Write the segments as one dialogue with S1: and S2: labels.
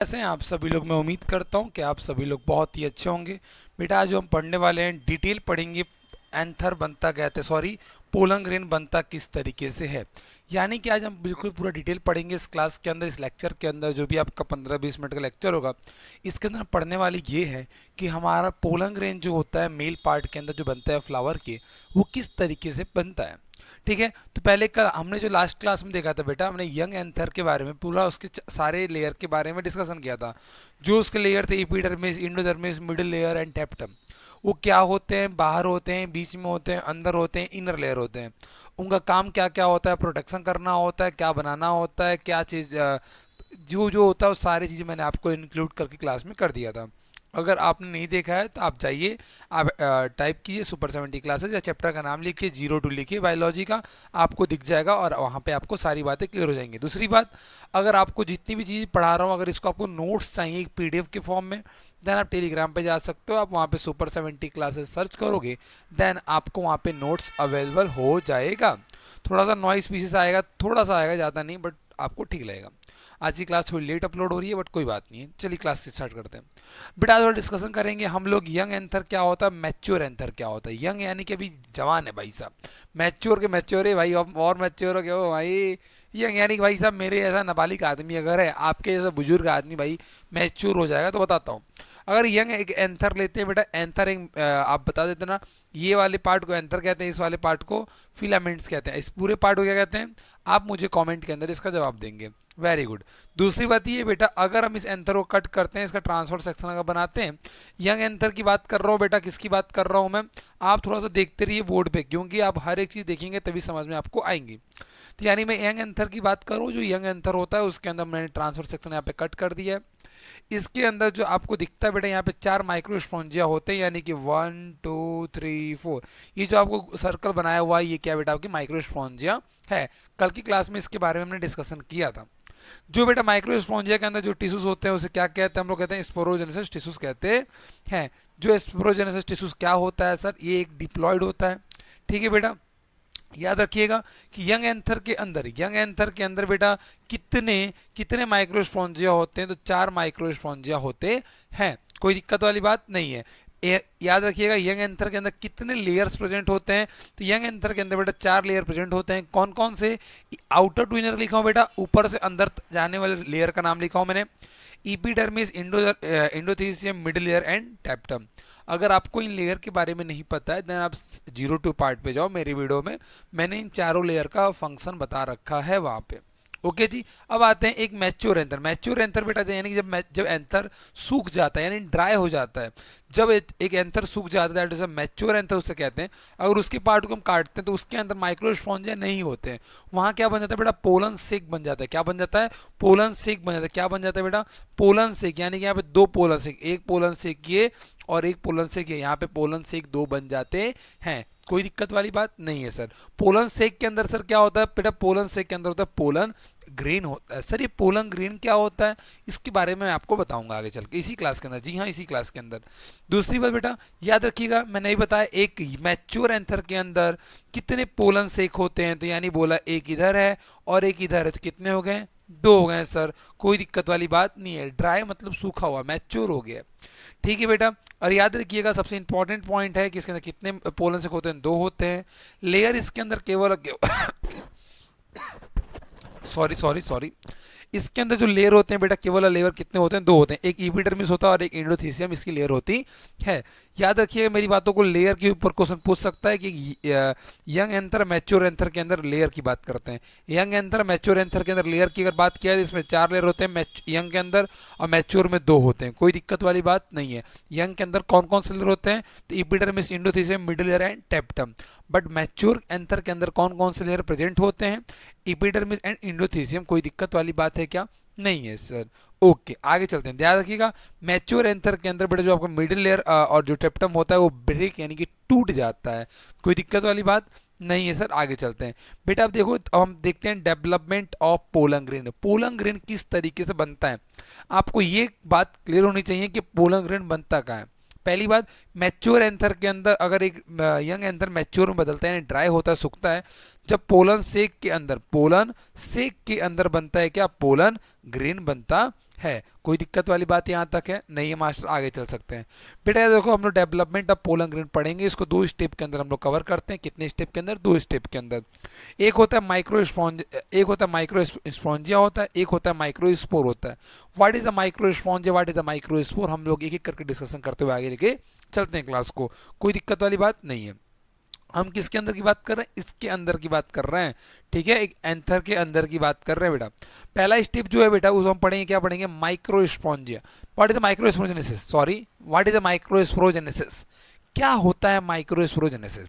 S1: कैसे हैं आप सभी लोग। मैं उम्मीद करता हूं कि आप सभी लोग बहुत ही अच्छे होंगे। बेटा आज जो हम पढ़ने वाले हैं डिटेल पढ़ेंगे एंथर बनता कहते सॉरी पोलंग ग्रेन बनता किस तरीके से है। यानी कि आज हम बिल्कुल पूरा डिटेल पढ़ेंगे इस क्लास के अंदर, इस लेक्चर के अंदर जो भी आपका 15-20 मिनट का लेक्चर होगा। इसके अंदर पढ़ने वाली ये है कि हमारा पोलंग ग्रेन जो होता है मेल पार्ट के अंदर जो बनता है फ्लावर के, वो किस तरीके से बनता है। ठीक है, तो पहले कल हमने जो लास्ट क्लास में देखा था बेटा, हमने यंग एंथर के बारे में पूरा उसके सारे लेयर के बारे में डिस्कशन किया था। जो उसके लेयर थे epidermis, endodermis, middle layer and टेप्टम। वो क्या होते हैं, बाहर होते हैं, बीच में होते हैं, अंदर होते हैं, इनर लेयर होते हैं। उनका काम क्या क्या होता है, प्रोटेक्शन करना होता है, क्या बनाना होता है, क्या चीज़ जो जो होता है वो सारी चीज़ें मैंने आपको इंक्लूड करके क्लास में कर दिया था। अगर आपने नहीं देखा है तो आप जाइए, आप टाइप कीजिए सुपर 70 क्लासेस या चैप्टर का नाम लिखिए 02 लिखिए बायोलॉजी का, आपको दिख जाएगा और वहाँ पे आपको सारी बातें क्लियर हो जाएंगी। दूसरी बात, अगर आपको जितनी भी चीज़ पढ़ा रहा हूँ अगर इसको आपको नोट्स चाहिए पीडीएफ के फॉर्म में, देन आप टेलीग्राम पे जा सकते हो। आप वहाँ पे सुपर 70 क्लासेस सर्च करोगे, देन आपको वहाँ पे नोट्स अवेलेबल हो जाएगा। थोड़ा सा नॉइस पीसेस आएगा, थोड़ा सा आएगा, ज़्यादा नहीं, बट आपको ठीक लगेगा। आज की क्लास थोड़ी लेट अपलोड हो रही है बट कोई बात नहीं है। चलिए क्लास स्टार्ट करते हैं। बेटा आज और डिस्कशन करेंगे हम लोग यंग एंथर क्या होता है, मैच्योर एंथर क्या होता है। यंग यानी कि अभी जवान है भाई साहब, मैच्योर के मैच्योर है भाई, और मैच्योर हो गया हो भाई। यंग यानी कि भाई साहब मेरे जैसा नाबालिग आदमी अगर है, आपके जैसा बुजुर्ग आदमी भाई मैच्योर हो जाएगा। तो बताता हूँ, अगर यंग एक एंथर लेते हैं बेटा, एंथर एक आप बता देते ना, ये वाले पार्ट को एंथर कहते हैं, इस वाले पार्ट को फिलामेंट्स कहते हैं, इस पूरे पार्ट को क्या कहते हैं, आप मुझे कमेंट के अंदर इसका जवाब देंगे। Very good. दूसरी बात ये बेटा, अगर हम इस एंथर को कट करते हैं, इसका ट्रांसफर सेक्शन अगर बनाते हैं, यंग एंथर की बात कर रहा हूँ बेटा, किसकी बात कर रहा हूँ मैं, आप थोड़ा सा देखते रहिए बोर्ड पे, क्योंकि आप हर एक चीज़ देखेंगे तभी समझ में आपको आएंगी। तो यानी मैं यंग एंथर की बात करूँ, जो यंग एंथर होता है उसके अंदर मैंने ट्रांसफर सेक्शन यहाँ पे कट कर दिया है। इसके अंदर जो आपको दिखता है बेटा, यहाँ पे 4 माइक्रोस्पोंजिया होते हैं, यानी कि 1 2 3 4। ये जो आपको सर्कल बनाया हुआ है ये क्या बेटा, आपकी माइक्रोस्पोंजिया है। कल की क्लास में इसके बारे में हमने डिस्कशन किया था। जो बेटा माइक्रोस्पोंजिया के अंदर जो टिश्यूज होते हैं उसे क्या कहते हैं, हम लोग कहते हैं स्पोरोजेनेसिस टिश्यूज कहते हैं। जो स्पोरोजेनेसिस टिश्यूज क्या होता है सर, ये एक डिप्लॉयड होता है। ठीक है बेटा, याद रखिएगा कि यंग एंथर के अंदर बेटा कितने कितने माइक्रोस्पोंजिया होते हैं, तो 4 माइक्रोस्पोंजिया होते हैं। कोई दिक्कत वाली बात नहीं है। याद रखिएगा यंग एंथर के अंदर कितने लेयर्स प्रेजेंट होते हैं, तो यंग एंथर के अंदर बेटा 4 लेयर प्रेजेंट होते हैं। कौन कौन से, आउटर टू इनर लिखा हूं बेटा, ऊपर से अंदर जाने वाले लेयर का नाम लिखा हूं मैंने, epidermis, endothecium, middle layer and tapetum. अगर आपको इन लेयर के बारे में नहीं पता है, देन आप 02 पार्ट पे जाओ, मेरी वीडियो में मैंने इन चारों लेयर का फंक्शन बता रखा है वहाँ पे। ओके जी, अब आते हैं एक मैच्योर एंथर। मैच्योर एंथर बेटा यानी कि जब एंथर सूख जाता है, यानी ड्राई हो जाता है, जब एक एंथर सूख जाता है, मैच्योर एंथर उसे कहते हैं। अगर उसके पार्ट को हम काटते हैं तो उसके अंदर माइक्रोस्पोंजिया नहीं होते हैं, वहाँ क्या बन जाता है बेटा, पोलन सेक बन जाता है। क्या बन जाता है, पोलन सेक बन जाता है। क्या बन जाता है बेटा, पोलन सेक, यानी कि यहाँ पे 2 पोलन सेक, एक पोलन सेक ये और एक पोलन सेक ये, यहाँ पे पोलन सेक 2 बन जाते हैं। कोई दिक्कत वाली बात नहीं है सर। पोलन सेक के अंदर सर क्या होता है बेटा, पोलन सेक के अंदर होता है पोलन ग्रेन होता है। सर ये पोलन ग्रेन क्या होता है, इसके बारे में मैं आपको बताऊंगा आगे चल के इसी क्लास के अंदर। जी हाँ, इसी क्लास के अंदर। दूसरी बात बेटा याद रखिएगा, मैंने नहीं बताया एक मैच्योर एंथर के अंदर कितने पोलन सेक होते हैं, तो यानी बोला एक इधर है और एक इधर है, तो कितने हो गए, 2 हो गए सर। कोई दिक्कत वाली बात नहीं है, ड्राई मतलब सूखा हुआ, मैच्योर हो गया। ठीक है बेटा, और याद रखिएगा सबसे इंपॉर्टेंट पॉइंट है कि इसके अंदर कितने पोलन सेक होते हैं, 2 होते हैं। लेयर इसके अंदर केवल सॉरी सॉरी सॉरी, इसके अंदर जो लेयर होते हैं बेटा, केवल लेयर कितने होते हैं, 2 होते हैं। एक इपिडर्मिस होता है और एक एंडोथीसियम इसकी लेयर होती है। याद रखिएगा मेरी बातों को, लेयर के ऊपर क्वेश्चन पूछ सकता है कि यंग एंथर मैच्योर एंथर के अंदर लेयर की बात करते हैं। यंग एंथर मैच्योर एंथर के अंदर लेयर की अगर बात किया जाए, इसमें 4 लेयर होते हैं यंग के अंदर, और मैच्योर में 2 होते हैं। कोई दिक्कत वाली बात नहीं है। यंग के अंदर कौन कौन से लेयर होते हैं, तो epidermis, endothecium, middle layer and tapetum. But mature anther के अंदर कौन कौन से लेयर प्रेजेंट होते हैं, इपिडर्मिस एंड एंडोथीसियम। कोई दिक्कत वाली बात है क्या, नहीं है सर। ओके आगे चलते हैं। ध्यान रखिएगा मैच्योर एंथर के अंदर बेटा जो आपका मिडिल लेयर और जो टेप्टम होता है वो ब्रेक यानी कि टूट जाता है। कोई दिक्कत वाली बात नहीं है सर। आगे चलते हैं बेटा, अब देखो, अब हम देखते हैं development of pollen grain. Pollen grain किस तरीके से बनता है, आपको ये बात क्लियर होनी चाहिए कि पोलन ग्रेन बनता कहाँ है। पहली बात, मैच्योर एंथर के अंदर अगर एक यंग एंथर मैच्योर में बदलता है, यानी ड्राई होता है, सूखता है, जब पोलन सेक के अंदर बनता है क्या, पोलन ग्रेन बनता है। कोई दिक्कत वाली बात यहाँ तक है? नहीं है मास्टर, आगे चल सकते हैं। बेटा देखो हम लोग डेवलपमेंट ऑफ पोलन ग्रेन पढ़ेंगे, इसको 2 स्टेप के अंदर हम लोग कवर करते हैं। कितने स्टेप के अंदर? 2 स्टेप के अंदर। एक होता है माइक्रो स्पॉन्ज, एक होता है माइक्रो स्पॉन्जिया होता है, एक होता है माइक्रो स्पोर होता है। What is a micro Spongia, what is a micro spore, हम लोग एक एक करके डिस्कशन करते हुए आगे लेके चलते हैं क्लास को। कोई दिक्कत वाली बात नहीं है। हम किसके अंदर की बात कर रहे हैं? इसके अंदर की बात कर रहे हैं, ठीक है, एक एंथर के अंदर की बात कर रहे हैं बेटा। पहला स्टेप जो है बेटा उस हम पढ़ेंगे, क्या पढ़ेंगे? Micro Spongia. What is a micro sporogenesis, sorry what is a micro sporogenesis, क्या होता है माइक्रो स्पोरोजेनेसिस?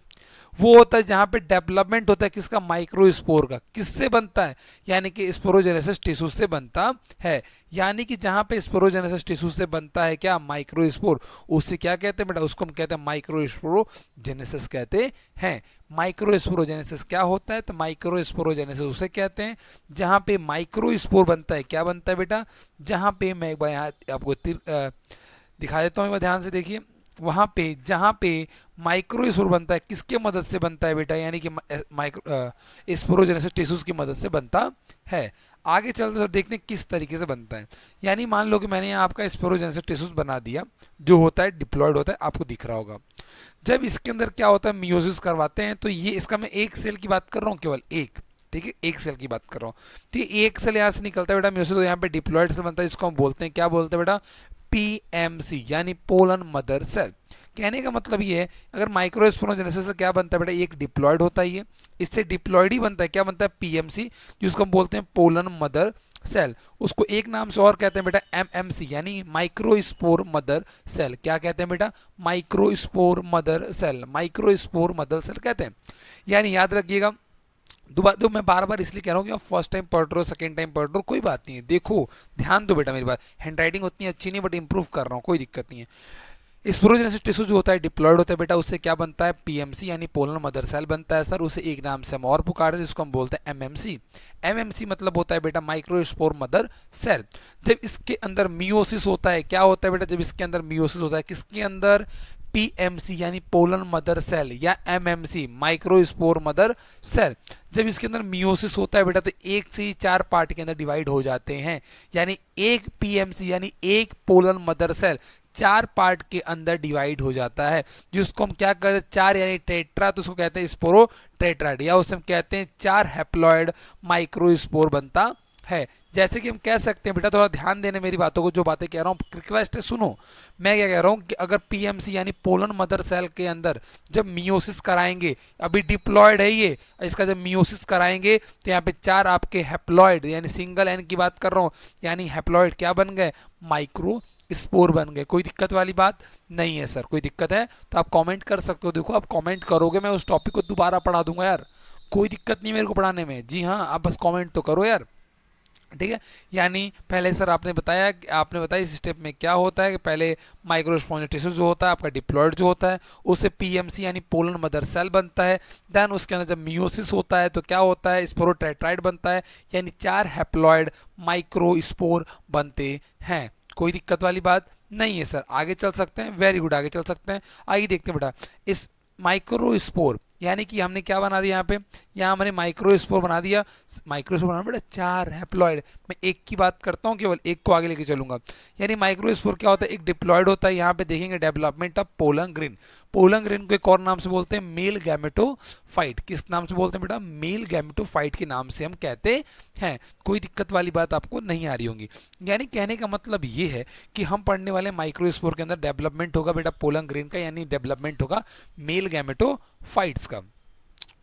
S1: वो होता है जहां पे डेवलपमेंट होता है किसका? माइक्रोस्पोर का। किससे बनता है? यानी कि स्पोरोजेनेसिस टिश्यू से बनता है। यानी कि जहां पे स्पोरोजेनेसिस टिश्यू से बनता है क्या? माइक्रोस्पोर। उससे क्या कहते हैं बेटा? उसको हम कहते हैं माइक्रोस्पोरोजेनेसिस कहते हैं। माइक्रोस्पोरोजेनेसिस क्या होता है? तो माइक्रोस्पोरोजेनेसिस उसे कहते हैं जहां पे माइक्रोस्पोर बनता है। क्या बनता है बेटा? जहां पे मैं यहाँ आपको दिखा देता हूँ, ध्यान से देखिए। वहां पे जहां पे माइक्रोस्पोर बनता है, किसके मदद से बनता है बेटा? यानी कि माइक्रो स्पोरोजेनेसिस टिश्यूज की मदद से बनता है। आगे चलते तो देखते हैं किस तरीके से बनता है। यानी मान लो कि मैंने यहाँ आपका स्पोरोजेनेसिस टिश्यूज बना दिया, जो होता है डिप्लॉयड होता है, आपको दिख रहा होगा। जब इसके अंदर क्या होता है? मियोसिस करवाते हैं। तो ये इसका मैं एक सेल की बात कर रहा हूँ, केवल एक, ठीक है, एक सेल की बात कर रहा हूँ। तो ये एक सेल यहाँ से निकलता है बेटा मियोसिस, तो यहाँ पे डिप्लॉयड सेल बनता है, इसको हम बोलते हैं, क्या बोलते हैं बेटा? पीएमसी, यानी पोलन मदर सेल। कहने का मतलब ये है, अगर माइक्रोस्पोरोजेनेसिस से क्या बनता है बेटा? एक डिप्लॉयड होता है, ये इससे डिप्लॉयड ही बनता है, क्या बनता है? पीएमसी, जिसको हम बोलते हैं पोलन मदर सेल। उसको एक नाम से और कहते हैं बेटा एमएमसी, यानी माइक्रोस्पोर मदर सेल। क्या कहते हैं बेटा? Microspore mother cell, microspore mother cell कहते हैं। यानी याद रखिएगा, दोबारा तो मैं बार बार इसलिए कह रहा हूँ कि आप फर्स्ट टाइम पढ़ रहे हो, सेकंड टाइम पढ़ रहे हो, कोई बात नहीं है। देखो ध्यान दो बेटा मेरी बात, हैंड राइटिंग उतनी अच्छी नहीं, बट इंप्रूव कर रहा हूँ, कोई दिक्कत नहीं है। स्पोरोजेनेसिस टिश्यू जो होता है डिप्लॉयड होता है बेटा, उससे क्या बनता है? पीएमसी, यानी पोलर मदर सेल बनता है सर। उसे एक नाम से हम और पुकारते हैं, जिसको हम बोलते हैं एमएमसी। एमएमसी मतलब होता है बेटा माइक्रोस्पोर मदर सेल। जब इसके अंदर मियोसिस होता है, क्या होता है बेटा? जब इसके अंदर मियोसिस होता है, किसके अंदर? पीएमसी, यानी पोलन मदर सेल, या एमएमसी माइक्रोस्पोर मदर सेल। जब इसके अंदर मियोसिस होता है बेटा, तो एक से ही 4 पार्ट के अंदर डिवाइड हो जाते हैं। यानी एक पीएमसी, यानी एक पोलन मदर सेल 4 पार्ट के अंदर डिवाइड हो जाता है, जिसको हम क्या कहते हैं? 4 यानी टेट्रा, तो उसको कहते हैं स्पोरो टेट्राड, या उसे हम कहते हैं 4 हैप्लॉयड माइक्रोस्पोर बनता है। जैसे कि हम कह सकते हैं बेटा, थोड़ा ध्यान देने मेरी बातों को, जो बातें कह रहा हूँ रिक्वेस्ट है सुनो। मैं क्या कह रहा हूँ कि अगर पीएमसी यानी पोलन मदर सेल के अंदर जब मियोसिस कराएंगे, अभी डिप्लॉयड है ये, इसका जब मियोसिस कराएंगे तो यहाँ पे 4 आपके हैप्लॉयड, यानी सिंगल एन की बात कर रहा हूँ, यानी हैप्लॉयड क्या बन गए? माइक्रो स्पोर बन गए। कोई दिक्कत वाली बात नहीं है सर। कोई दिक्कत है तो आप कमेंट कर सकते हो। देखो आप कमेंट करोगे, मैं उस टॉपिक को दोबारा पढ़ा दूंगा यार, कोई दिक्कत नहीं मेरे को पढ़ाने में। जी हाँ, आप बस कमेंट तो करो यार, ठीक है। यानी पहले सर आपने बताया कि आपने बताया इस स्टेप में क्या होता है कि पहले माइक्रोस्पोंजियल टिश्यू जो होता है आपका डिप्लॉयड जो होता है, उससे पीएमसी यानी पोलन मदर सेल बनता है। देन उसके अंदर जब मियोसिस होता है तो क्या होता है? स्पोरोटेट्राइड बनता है, यानी 4 हैप्लॉयड माइक्रोस्पोर बनते हैं। कोई दिक्कत वाली बात नहीं है सर। आगे चल सकते हैं, वेरी गुड, आगे चल सकते हैं। आइए देखते हैं बेटा, इस माइक्रोस्पोर यानी कि हमने क्या बना दिया यहाँ पे? यहाँ हमने माइक्रोस्पोर बना दिया। माइक्रोस्पोर बना बेटा 4 हैप्लॉयड। मैं एक की बात करता हूँ, केवल एक को आगे लेके चलूंगा। यानी माइक्रोस्पोर क्या होता है? एक डिप्लॉयड होता है। यहाँ पे देखेंगे development of pollen grain. Pollen grain को एक और नाम से बोलते हैं मेल गैमेटोफाइट। किस नाम से बोलते हैं बेटा? मेल गैमेटोफाइट के नाम से हम कहते हैं। कोई दिक्कत वाली बात आपको नहीं आ रही होगी। यानी कहने का मतलब ये है कि हम पढ़ने वाले माइक्रोस्पोर के अंदर डेवलपमेंट होगा बेटा पोलन ग्रेन का, यानी डेवलपमेंट होगा मेल गैमेटोफाइट्स का।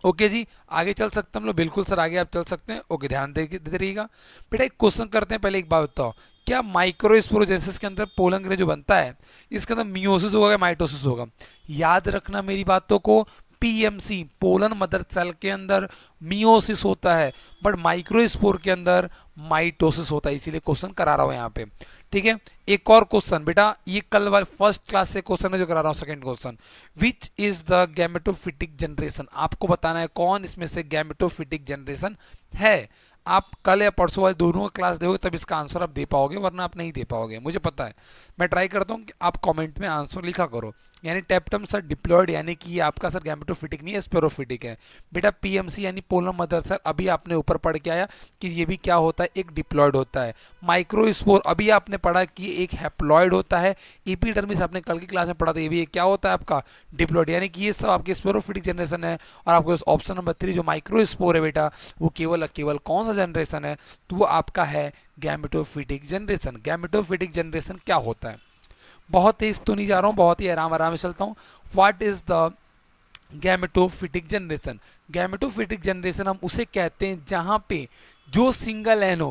S1: ओके जी, आगे चल सकते हैं हम लोग। बिल्कुल सर, आगे आप चल सकते हैं। ओके, ध्यान देते रहिएगा बेटा। एक क्वेश्चन करते हैं, पहले एक बात बताओ, क्या माइक्रोस्पोरोजेनेसिस के अंदर पोलन ग्रेन जो बनता है, इसके अंदर मियोसिस होगा या माइटोसिस होगा? याद रखना मेरी बातों को। पीएमसी पोलन मदर सेल के अंदर मियोसिस होता है, बट माइक्रोस्पोर के अंदर माइटोसिस होता है, इसीलिए क्वेश्चन करा रहा हूं यहाँ पे, ठीक है। एक और क्वेश्चन बेटा, ये कल वाले फर्स्ट क्लास से क्वेश्चन है जो करा रहा हूँ। Second question, which is the gametophytic generation? आपको बताना है कौन इसमें से गैमेटोफिटिक जनरेशन है। आप कल या परसों वाले दोनों क्लास दोगे तब इसका आंसर आप दे पाओगे, वरना आप नहीं दे पाओगे, मुझे पता है। मैं ट्राई करता हूँ कि आप कमेंट में आंसर लिखा करो। यानी टेप्टम सर डिप्लॉयड, यानी कि ये आपका सर गैमेटोफिटिक नहीं है, स्पेरोफिटिक है। बेटा पीएमसी यानी पोलर मदर सर अभी आपने ऊपर पढ़ के आया कि ये भी क्या होता है, एक डिप्लॉयड होता है। माइक्रोस्पोर अभी आपने पढ़ा कि एक हैप्लॉयड होता है। एपिडर्मिस आपने कल की क्लास में पढ़ा था, ये भी क्या होता है आपका डिप्लॉयड, यानी कि ये सब आपके स्पेरोफिटिक जनरेशन है। और आपको ऑप्शन नंबर 3 जो माइक्रोस्पोर है बेटा, वो केवल कौन सा जनरेशन है, तो वो आपका है गैमेटोफिटिक जनरेशन। गैमेटोफिटिक जनरेशन क्या होता है, बहुत तेज तो नहीं जा रहा हूँ, बहुत ही आराम आराम से चलता हूँ। What is the gametophytic generation? Gametophytic generation हम उसे कहते हैं जहां पे जो सिंगल एन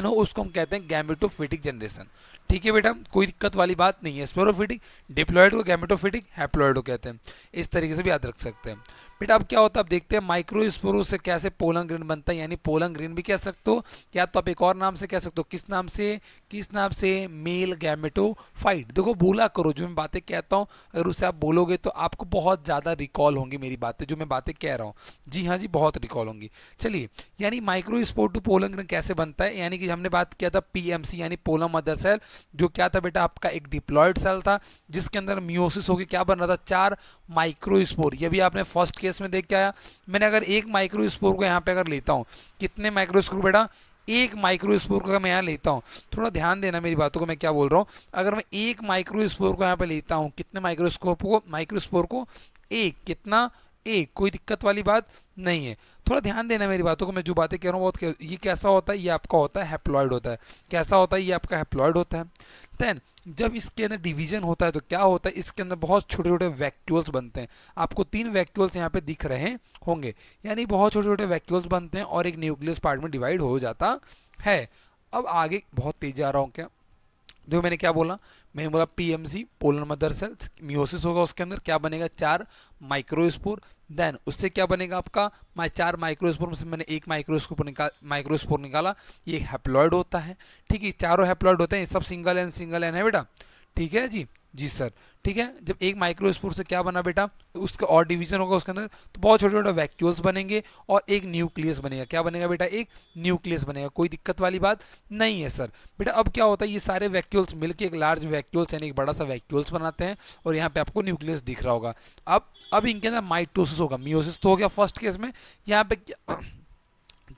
S1: हो उसको हम कहते हैं गैमेटोफिटिक जनरेशन। ठीक है बेटा, कोई दिक्कत वाली बात नहीं है। स्पेरोफिटिक डिप्लॉयड को गैमेटोफिटिक हैप्लॉयड को कहते हैं, इस तरीके से भी याद रख सकते हैं बेटा। अब क्या होता है, अब देखते हैं माइक्रोस्पोरों से कैसे पोलन ग्रेन बनता है, यानी पोलन ग्रेन भी कह सकते हो, या तो आप एक और नाम से कह सकते हो। किस नाम से मेल गैमेटोफाइट। देखो बोला करो, जो मैं बातें कहता हूँ अगर उसे आप बोलोगे तो आपको बहुत ज़्यादा रिकॉल होंगी मेरी बातें, जो मैं बातें कह रहा हूँ। जी हाँ जी, बहुत रिकॉल होंगी। चलिए, यानी माइक्रोस्पोर टू पोलन ग्रेन कैसे बनता है, यानी कि हमने बात किया था पीएमसी यानी पोलर मदर सेल, जो क्या था बेटा आपका एक डिप्लॉयड सेल था, जिसके अंदर मियोसिस होकर क्या बन रहा था, 4 माइक्रोस्पोर। ये भी आपने फर्स्ट केस में देख के आया। मैंने अगर एक माइक्रोस्पोर को यहाँ पे अगर लेता हूँ, कितने माइक्रोस्पोर बेटा, एक माइक्रोस्पोर को मैं यहाँ लेता हूँ, थोड़ा ध्यान देना मेरी बातों को, मैं क्या बोल रहा हूँ। अगर मैं एक माइक्रोस्पोर को यहाँ पे लेता हूँ, कितने माइक्रोस्पोर को एक, कितना, एक, कोई दिक्कत वाली बात नहीं है। थोड़ा ध्यान देना मेरी बातों को, मैं जो बातें कह रहा हूँ बहुत, ये कैसा होता है, ये आपका होता है हैप्लॉयड होता है। कैसा होता है, ये आपका हैप्लॉयड होता है। देन जब इसके अंदर डिवीजन होता है तो क्या होता है, इसके अंदर बहुत छोटे छोटे वैक्यूल्स बनते हैं। आपको 3 वैक्यूल्स यहाँ पे दिख रहे होंगे, यानी बहुत छोटे छोटे वैक्यूल्स बनते हैं और एक न्यूक्लियस पार्ट में डिवाइड हो जाता है। अब आगे बहुत तेज जा रहा हूँ क्या, देखो मैंने क्या बोला, मैंने बोला PMC polar mother cells, meiosis होगा, उसके अंदर क्या बनेगा, 4 माइक्रोस्पोर। देन उससे क्या बनेगा आपका, 4 माइक्रोस्पोर में से मैंने एक माइक्रोस्पोर निकाला, ये हैप्लॉयड होता है। ठीक है, चारों हैप्लॉयड होते हैं, सब सिंगल एन है बेटा। ठीक है जी, जी सर, ठीक है। जब एक माइक्रोस्पोर से क्या बना बेटा, उसका और डिवीजन होगा उसके अंदर, तो बहुत छोटे छोटे वैक्यूल्स बनेंगे और एक न्यूक्लियस बनेगा। क्या बनेगा बेटा, एक न्यूक्लियस बनेगा। कोई दिक्कत वाली बात नहीं है सर। बेटा अब क्या होता है, ये सारे वैक्यूल्स मिलकर एक लार्ज वैक्यूल्स यानी एक बड़ा सा वैक्यूल्स बनाते हैं, और यहाँ पे आपको न्यूक्लियस दिख रहा होगा। अब इनके अंदर माइटोसिस होगा, मियोसिस तो हो गया फर्स्ट केस में। यहाँ पे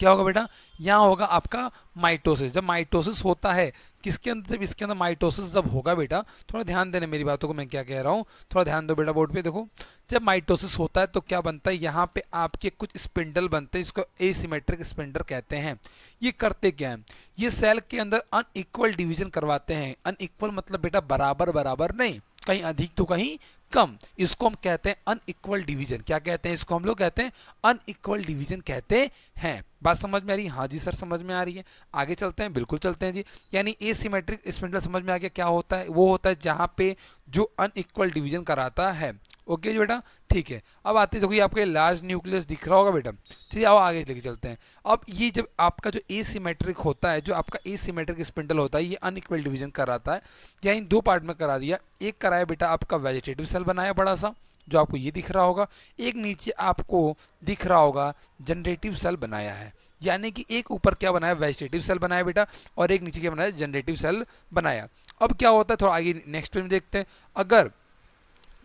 S1: क्या होगा बेटा, यहाँ होगा आपका माइटोसिस। जब माइटोसिस होता है किसके अंदर, जब इसके अंदर माइटोसिस जब होगा बेटा, थोड़ा ध्यान देना मेरी बातों को, मैं क्या कह रहा हूँ, थोड़ा ध्यान दो बेटा बोर्ड पे। देखो जब माइटोसिस होता है तो क्या बनता है, यहाँ पे आपके कुछ स्पिंडल बनते हैं, इसको एसिमेट्रिक स्पिंडल कहते हैं। ये करते क्या है, ये सेल के अंदर अनइक्वल डिवीजन करवाते हैं। अनइक्वल मतलब बेटा बराबर बराबर नहीं, कहीं अधिक तो कहीं कम, इसको हम कहते हैं अनइक्वल डिवीजन। क्या कहते हैं इसको, हम लोग कहते हैं अनइक्वल डिवीजन कहते हैं। बात समझ में आ रही है? हाँ जी सर समझ में आ रही है। आगे चलते हैं, बिल्कुल चलते हैं जी। यानी एसिमेट्रिक स्पिंडल समझ में आ गया क्या होता है, वो होता है जहां पे जो अनइक्वल डिवीजन कराता है। ओके जी बेटा, ठीक है। अब आते हैं, देखो ये आपका लार्ज न्यूक्लियस दिख रहा होगा बेटा। चलिए अब आगे लेके चलते हैं। अब ये जब आपका जो एसिमेट्रिक होता है, जो आपका एसिमेट्रिक स्पिंडल होता है, ये अनइक्वल डिवीजन कराता है। या इन 2 पार्ट में करा दिया, एक कराया बेटा आपका वेजिटेटिव सेल बनाया बड़ा सा, जो आपको ये दिख रहा होगा, एक नीचे आपको दिख रहा होगा जनरेटिव सेल बनाया है। यानी कि एक ऊपर क्या बनाया, वेजिटेटिव सेल बनाया बेटा, और एक नीचे क्या बनाया, जनरेटिव सेल बनाया। अब क्या होता है, थोड़ा आगे नेक्स्ट में देखते हैं। अगर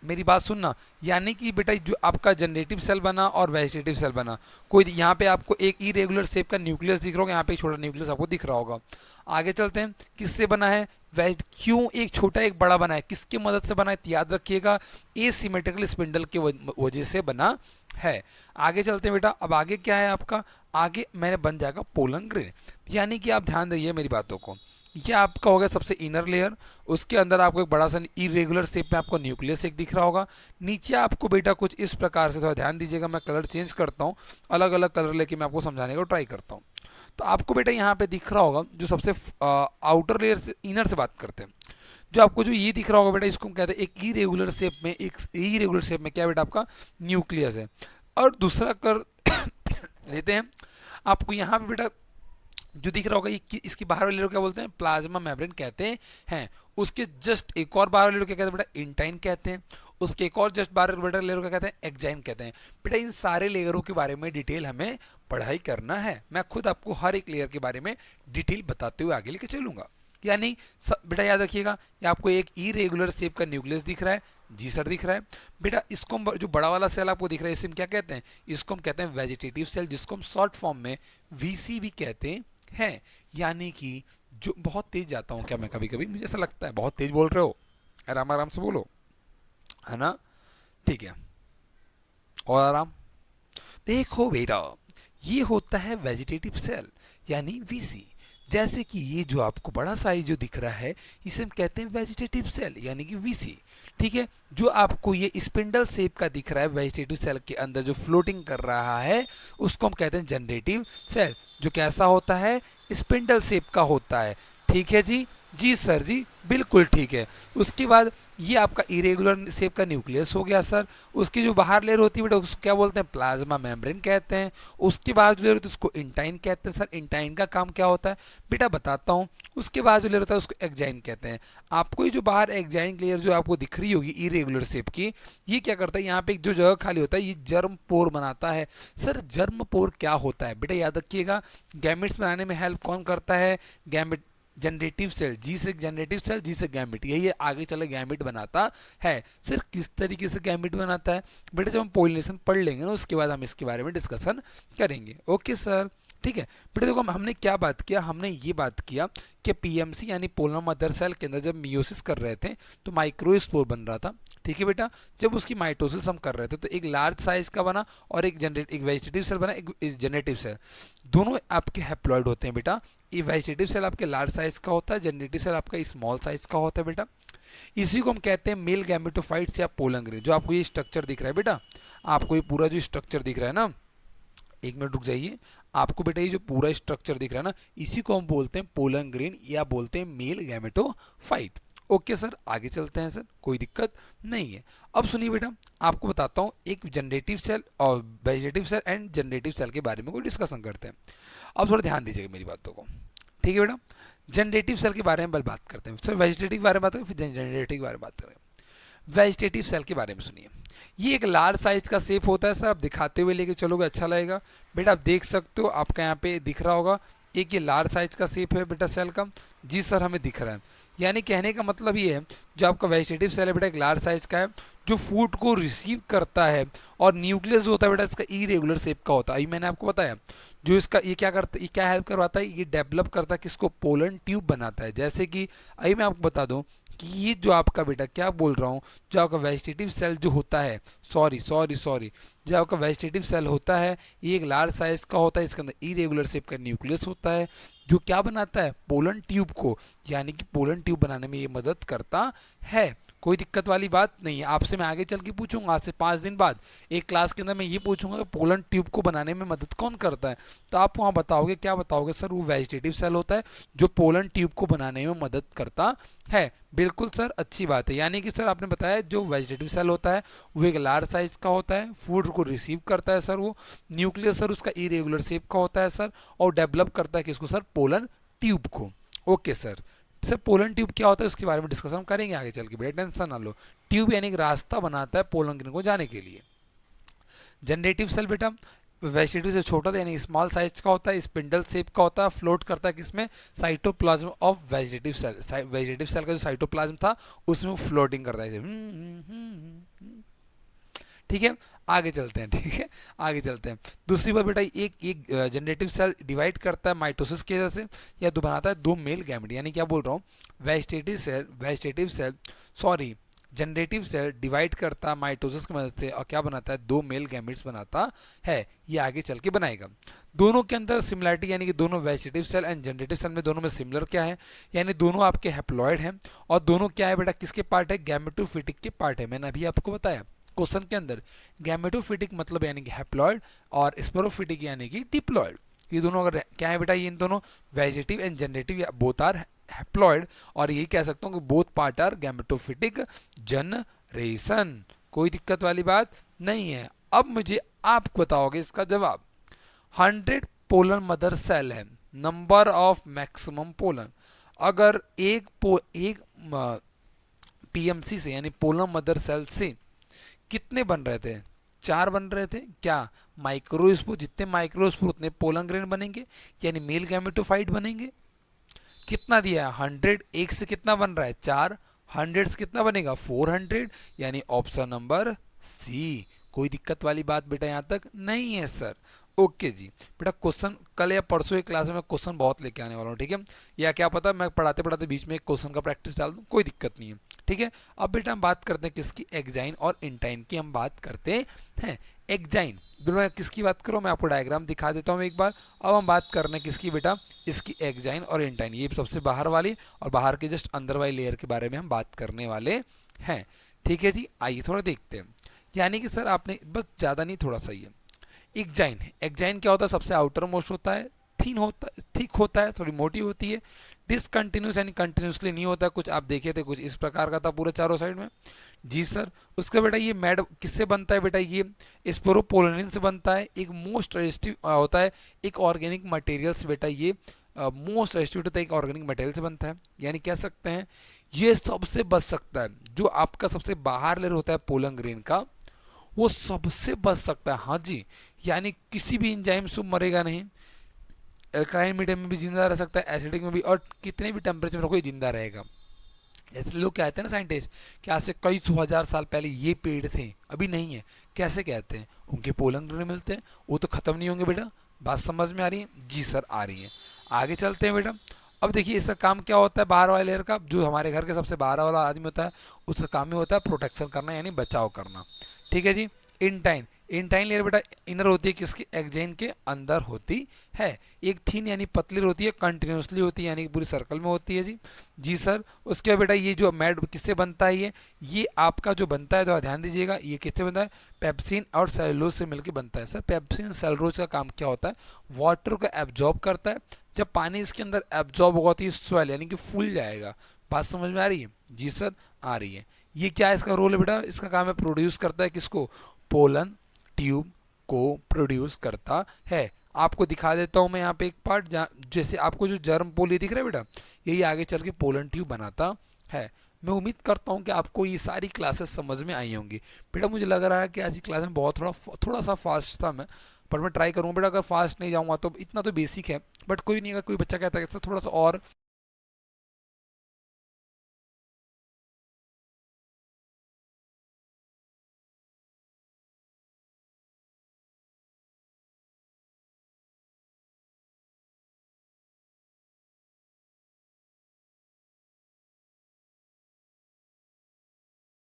S1: मेरी बात सुनना, यानी कि बेटा जो आपका जनरेटिव सेल बना और वेजिटेटिव सेल बना, कोई यहाँ पे आपको एक इरेगुलर शेप का न्यूक्लियस दिख रहा होगा, यहाँ पे एक छोटा न्यूक्लियस आपको दिख रहा होगा। आगे चलते हैं, किससे बना है, क्यों एक छोटा एक बड़ा बना है, किसकी मदद से बना है, याद रखिएगा एसिमेट्रिकल स्पिंडल के वजह से बना है। आगे चलते हैं बेटा, अब आगे क्या है आपका, आगे मैंने बन जाएगा पोलन ग्रेन। यानी कि आप ध्यान दीजिए मेरी बातों को, ये आपका हो गया सबसे इनर लेयर, उसके अंदर आपको एक बड़ा सा इरेगुलर शेप में आपको न्यूक्लियस एक दिख रहा होगा। नीचे आपको बेटा कुछ इस प्रकार से, थोड़ा ध्यान दीजिएगा, मैं कलर चेंज करता हूँ, अलग अलग कलर लेके मैं आपको समझाने को ट्राई करता हूँ। तो आपको बेटा यहाँ पे दिख रहा होगा, जो सबसे आउटर लेयर से इनर से बात करते हैं, जो आपको जो ये दिख रहा होगा बेटा, इसको हम कहते हैं एक इरेगुलर शेप में, एक इरेगुलर शेप में क्या बेटा आपका न्यूक्लियस है। और दूसरा कर लेते हैं, आपको यहाँ पे बेटा जो दिख रहा होगा, ये इसकी बाहर वाले लेयर क्या बोलते हैं, प्लाज्मा मेम्ब्रेन कहते हैं। उसके जस्ट एक और बाहर वाले लेयर क्या कहते हैं बेटा, इंटाइन कहते हैं। उसके एक और जस्ट बाहर बेटा लेयर क्या कहते हैं, एक्जाइन कहते हैं। बेटा इन सारे लेयरों के बारे में डिटेल हमें पढ़ाई करना है, मैं खुद आपको हर एक लेयर के बारे में डिटेल बताते हुए आगे लेके चलूंगा। यानी बेटा याद रखिएगा, ये आपको एक इरेगुलर शेप का न्यूक्लियस दिख रहा है, जी सर दिख रहा है बेटा। इसको हम जो बड़ा वाला सेल आपको दिख रहा है इसे हम क्या कहते हैं, इसको हम कहते हैं वेजिटेटिव सेल, जिसको हम शॉर्ट फॉर्म में वीसी भी कहते हैं। यानी कि जो बहुत तेज जाता हूँ क्या मैं, कभी कभी मुझे ऐसा लगता है बहुत तेज बोल रहे हो, आराम आराम से बोलो, है ना, ठीक है, और आराम। देखो बेटा, ये होता है वेजिटेटिव सेल यानी वीसी। जैसे कि ये जो आपको बड़ा साइज जो दिख रहा है इसे हम कहते हैं वेजिटेटिव सेल यानी कि वीसी। ठीक है, जो आपको ये स्पिंडल शेप का दिख रहा है वेजिटेटिव सेल के अंदर जो फ्लोटिंग कर रहा है उसको हम कहते हैं जनरेटिव सेल, जो कैसा होता है, स्पिंडल शेप का होता है। ठीक है जी, जी सर जी, बिल्कुल ठीक है। उसके बाद ये आपका इरेगुलर शेप का न्यूक्लियस हो गया सर। उसकी जो बाहर लेयर होती है बेटा उसको क्या बोलते हैं, प्लाज्मा मेम्ब्रेन कहते हैं। उसके बाद जो लेयर होती है उसको इंटाइन कहते हैं सर। इंटाइन का काम क्या होता है बेटा बताता हूँ। उसके बाद जो लेयर होता है उसको एक्जाइन कहते हैं। आपको ये जो बाहर एक्जाइन लेयर जो आपको दिख रही होगी इरेगुलर शेप की, ये क्या करता है, यहाँ पे जो जगह खाली होता है ये जर्म पोर बनाता है। सर जर्म पोर क्या होता है बेटा, याद रखिएगा, गैमेट्स बनाने में हेल्प कौन करता है, गैमेट जनरेटिव सेल, जी से जनरेटिव सेल, जी से गैमेट, यही है आगे चले गैमेट बनाता है। सिर्फ किस तरीके से गैमेट बनाता है बेटा जब हम पॉलिनेशन पढ़ लेंगे ना उसके बाद हम इसके बारे में डिस्कशन करेंगे। ओके सर, ठीक है बेटा। देखो हमने क्या बात किया, हमने ये बात किया कि पीएमसी यानी पोलर मदर सेल के अंदर जब मियोसिस कर रहे थे तो माइक्रोस्पोर बन रहा था। ठीक है बेटा, जब उसकी माइटोसिस हम कर रहे थे तो एक लार्ज साइज का बना और एक वेजिटेटिव सेल बना, एक जनरेटिव सेल। दोनों आपके हैप्लॉइड होते हैं बेटा। ये वेजिटेटिव सेल आपके लार्ज साइज का होता है, जनरेटिव सेल आपका स्मॉल साइज का होता है बेटा। इसी को हम कहते हैं मेल गैमेटोफाइट्स या पोलन ग्रेन। जो आपको ये स्ट्रक्चर दिख रहा है बेटा, आपको ये पूरा जो स्ट्रक्चर दिख रहा है ना, एक मिनट रुक जाइए, आपको बेटा ये जो पूरा स्ट्रक्चर दिख रहा है ना इसी को हम बोलते हैं पोलन ग्रेन या बोलते हैं मेल गैमेटोफाइट। ओके सर, आगे चलते हैं सर, कोई दिक्कत नहीं है। अब सुनिए बेटा, आपको बताता हूँ एक जनरेटिव सेल और vegetative cell and generative cell के बारे में कोई डिस्कशन करते हैं। अब थोड़ा ध्यान दीजिएगा मेरी बातों को, ठीक है बेटा। जनरेटिव सेल के बारे में बात करते हैं, सर वेजिटेटिव के बारे में बात करें फिर जनरेटिव के बारे में बात करें। वेजिटेटिव सेल के बारे में सुनिए, ये एक लार्ज साइज का शेप होता है सर। आप दिखाते हुए लेके चलोगे अच्छा लगेगा बेटा। आप देख सकते हो, आपका यहाँ पे दिख रहा होगा एक ये लार्ज साइज का शेप है बेटा सेल का। जी सर हमें दिख रहा है। यानी कहने का मतलब ये है जो आपका वेजिटेटिव सेल है बेटा एक लार्ज साइज का है जो फूड को रिसीव करता है। और न्यूक्लियस जो होता है बेटा इसका इरेगुलर शेप का होता है। अभी मैंने आपको बताया जो इसका ये क्या करता है, ये क्या हेल्प करवाता है, ये डेवलप करता है किसको, पोलन ट्यूब बनाता है। जैसे कि अभी मैं आपको बता दूं कि ये जो आपका बेटा क्या बोल रहा हूँ, जो आपका वेजिटेटिव सेल जो होता है, सॉरी जो आपका वेजिटेटिव सेल होता है ये एक लार्ज साइज का होता है। इसके अंदर इरेगुलर शेप का न्यूक्लियस होता है जो क्या बनाता है, पोलन ट्यूब को, यानी कि पोलन ट्यूब बनाने में ये मदद करता है। कोई दिक्कत वाली बात नहीं है। आपसे मैं आगे चल के पूछूंगा, आज से 5 दिन बाद एक क्लास के अंदर मैं ये पूछूंगा कि पोलन ट्यूब को बनाने में मदद कौन करता है, तो आप वहाँ बताओगे, क्या बताओगे सर, वो वेजिटेटिव सेल होता है जो पोलन ट्यूब को बनाने में मदद करता है। बिल्कुल सर, अच्छी बात है। यानी कि सर आपने बताया जो वेजिटेटिव सेल होता है वो एक लार्ज साइज का होता है, फूड को रिसीव करता है सर, वो न्यूक्लियस सर उसका इरेगुलर शेप का होता है सर, और डेवलप करता है किसको सर, पोलन ट्यूब को। Okay sir, sir pollen tube क्या होता है उसके बारे में डिस्कशन करेंगे आगे चल के, बेटा टेंशन ना लो। ट्यूब यानी एक रास्ता बनाता है पोलन ग्रेन को जाने के लिए। जनरेटिव सेल बेटा वेजिटेटिव से छोटा था यानी स्मॉल साइज का होता है, स्पिंडल शेप का होता है, फ्लोट करता है किसमें, cytoplasm of vegetative cell. Vegetative cell का जो साइटोप्लाज्म था उसमें फ्लोटिंग करता है। ठीक है, आगे चलते हैं, ठीक है आगे चलते हैं। दूसरी बात बेटा एक जनरेटिव सेल डिवाइड करता है माइटोसिस की वजह से या तो बनाता है दो मेल गैमेट। यानी क्या बोल रहा हूँ, vegetative cell sorry generative cell divide करता है माइटोसिस की मदद से और क्या बनाता है, दो मेल गैमेट्स बनाता है। ये आगे चल के बनाएगा। दोनों के अंदर सिमिलरिटी यानी कि दोनों vegetative cell and generative cell में दोनों में सिमिलर क्या है, यानी दोनों आपके हैप्लॉइड हैं और दोनों क्या है बेटा किसके पार्ट है, गैमेटोफिटिक के पार्ट है। मैंने अभी आपको बताया क्वेश्चन के अंदर, गैमेटोफिटिक मतलब यानी कि हैप्लॉइड और स्पोरोफिटिक यानी कि डिप्लॉइड। ये दोनों अगर क्या है बेटा, ये इन दोनों vegetative and generative both are haploid, और यही कह सकता हूँ कि both part are gametophytic generation. कोई दिक्कत वाली बात नहीं है। अब मुझे आप बताओगे इसका जवाब। 100 पोलन मदर सेल है, नंबर ऑफ मैक्सिमम पोलन। अगर एक पीएमसी से यानी पोलन मदर सेल से कितने बन रहे थे, 4 बन रहे थे क्या, माइक्रोस्पोर, जितने माइक्रोस्पोर उतने पोलन ग्रेन बनेंगे यानी मेल गैमेटोफाइट बनेंगे। कितना दिया है 100, एक से कितना बन रहा है 4, 100 कितना बनेगा 400, यानी ऑप्शन नंबर सी। कोई दिक्कत वाली बात बेटा यहाँ तक नहीं है सर। ओके जी बेटा, क्वेश्चन कल या परसों एक क्लास में क्वेश्चन बहुत लेके आने वाला हूँ, ठीक है, या क्या पता मैं पढ़ाते पढ़ाते बीच में एक क्वेश्चन का प्रैक्टिस डाल दूँ, कोई दिक्कत नहीं है, ठीक है। अब बेटा हम बात करते हैं किसकी, एक्जाइन और इंटाइन की हम बात करते हैं। एक्जाइन बेटा किसकी बात करो, मैं आपको डायग्राम दिखा देता हूँ एक बार। अब हम बात कर रहे हैं किसकी बेटा, इसकी एक्जाइन और इंटाइन, ये सबसे बाहर वाली और बाहर के जस्ट अंदर वाली लेयर के बारे में हम बात करने वाले हैं, ठीक है जी। आइए थोड़ा देखते हैं। यानी कि सर आपने बस ज़्यादा नहीं, थोड़ा सा ही है। एक्जाइन, एक्जाइन क्या होता है, सबसे आउटर मोस्ट होता है, थिन होता है, थिक होता है, थोड़ी मोटी होती है, डिसकंटिन्यूस यानी कंटिन्यूसली नहीं होता है, कुछ आप देखे थे कुछ इस प्रकार का था पूरे चारों साइड में। जी सर। उसका बेटा ये मैड किससे बनता है बेटा, ये स्पोरोपोलिन से बनता है, एक मोस्ट रेजिस्टिव होता है, एक ऑर्गेनिक मटेरियल से बेटा ये मोस्ट रेजिस्टिव होता है, एक ऑर्गेनिक मटेरियल से बनता है, यानी कह सकते हैं ये सबसे बच सकता है। जो आपका सबसे बाहर लेयर होता है पोलन ग्रेन का, वो सबसे बच सकता है, हाँ जी, यानी किसी भी एंजाइम से मरेगा नहीं, अल्कालाइन मीडियम में भी जिंदा रह सकता है, एसिडिक में भी, और कितने भी टेम्परेचर में कोई जिंदा रहेगा। ऐसे लोग कहते हैं ना साइंटिस्ट कि आज से कई सौ हजार साल पहले ये पेड़ थे, अभी नहीं है, कैसे कहते हैं, उनके पोलन ग्रेन मिलते हैं, वो तो खत्म नहीं होंगे बेटा। बात समझ में आ रही है? जी सर आ रही है। आगे चलते हैं बेटा। अब देखिए इसका काम क्या होता है, बाहर वाले लेयर का, जो हमारे घर के सबसे बाहर वाला आदमी होता है, उसका काम ही होता है प्रोटेक्शन करना, यानी बचाव करना, ठीक है जी। इंटाइन, इंटाइन लेयर बेटा इनर होती है किसकी, एक्जाइन के अंदर होती है, एक थीन यानी पतली होती है, कंटिन्यूसली होती है यानी पूरी सर्कल में होती है जी। जी सर। उसके बाद बेटा ये जो मैड किससे बनता है, ये आपका जो बनता है, तो ध्यान दीजिएगा, ये किससे बनता है, पेप्सिन और सेलुलोज से मिलकर बनता है। सर पेप्सिन सेलुलोज का काम क्या होता है, वाटर को एब्जॉर्ब करता है, जब पानी इसके अंदर एब्जॉर्ब होगा तो ये स्वेल यानी कि फूल जाएगा। बात समझ में आ रही है? जी सर आ रही है। ये क्या है इसका रोल है बेटा, इसका काम है प्रोड्यूस करता है किसको, पोलन ट्यूब को प्रोड्यूस करता है। आपको दिखा देता हूं मैं यहाँ पे एक पार्ट, जहाँ जैसे आपको जो जर्म पोल ये दिख रहा है बेटा, यही आगे चल के पोलन ट्यूब बनाता है। मैं उम्मीद करता हूँ कि आपको ये सारी क्लासेस समझ में आई होंगी बेटा। मुझे लग रहा है कि आज की क्लास में बहुत थोड़ा सा फास्ट था मैं, पर मैं ट्राई करूँगा बेटा, अगर फास्ट नहीं जाऊँगा तो इतना तो बेसिक है, बट कोई नहीं, अगर कोई बच्चा कहता है कि थोड़ा सा और